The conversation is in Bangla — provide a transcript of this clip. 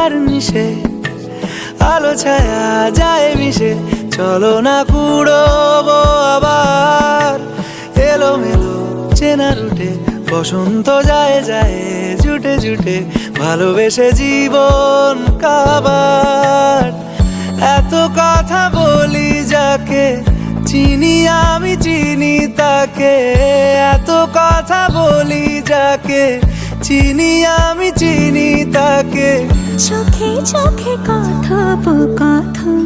আর নিশে আলো ছায়া যায় মিশে, চলো না কুড়োবো আবার এলোমেলো চেনা রুটে। বসন্ত যায় যায় জুটে জুটে, ভালোবেসে জীবন কাবার। এত কথা বলি যাকে চিনি আমি চিনি তাকে, এত কথা বলি যাকে চিনি আমি চিনি তাকে। চোখে চোখে কথোপকথন